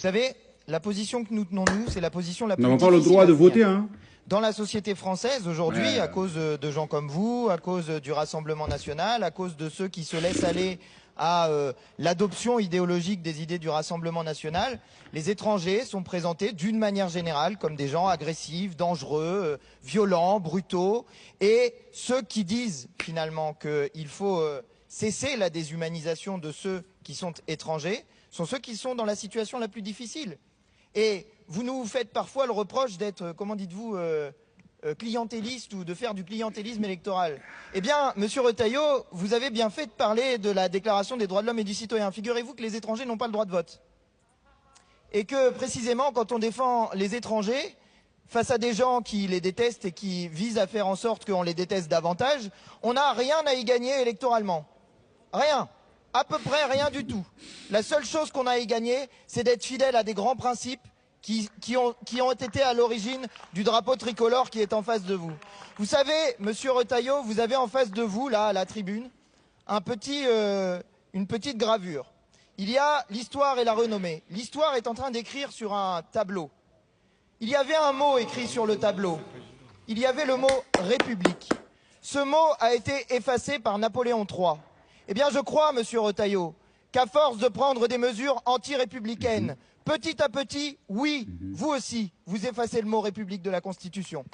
savez, la position que nous tenons, nous, c'est la position la plus difficile. Nous n'avons pas le droit de voter, hein. Dans la société française, aujourd'hui, à cause de gens comme vous, à cause du Rassemblement national, à cause de ceux qui se laissent aller à l'adoption idéologique des idées du Rassemblement national, les étrangers sont présentés d'une manière générale comme des gens agressifs, dangereux, violents, brutaux. Et ceux qui disent finalement qu'il faut cesser la déshumanisation de ceux qui sont étrangers sont ceux qui sont dans la situation la plus difficile. Et vous nous faites parfois le reproche d'être, comment dites-vous, clientéliste ou de faire du clientélisme électoral. Eh bien, Monsieur Retailleau, vous avez bien fait de parler de la Déclaration des droits de l'homme et du citoyen. Figurez-vous que les étrangers n'ont pas le droit de vote. Et que, précisément, quand on défend les étrangers, face à des gens qui les détestent et qui visent à faire en sorte qu'on les déteste davantage, on n'a rien à y gagner électoralement. Rien. À peu près rien du tout. La seule chose qu'on a à y gagner, c'est d'être fidèle à des grands principes qui ont été à l'origine du drapeau tricolore qui est en face de vous. Vous savez, Monsieur Retailleau, vous avez en face de vous, là, à la tribune, une petite gravure. Il y a l'histoire et la renommée. L'histoire est en train d'écrire sur un tableau. Il y avait un mot écrit sur le tableau. Il y avait le mot « République ». Ce mot a été effacé par Napoléon III. Eh bien, je crois, Monsieur Retailleau, qu'à force de prendre des mesures anti-républicaines, petit à petit, oui, vous aussi, vous effacez le mot République de la Constitution.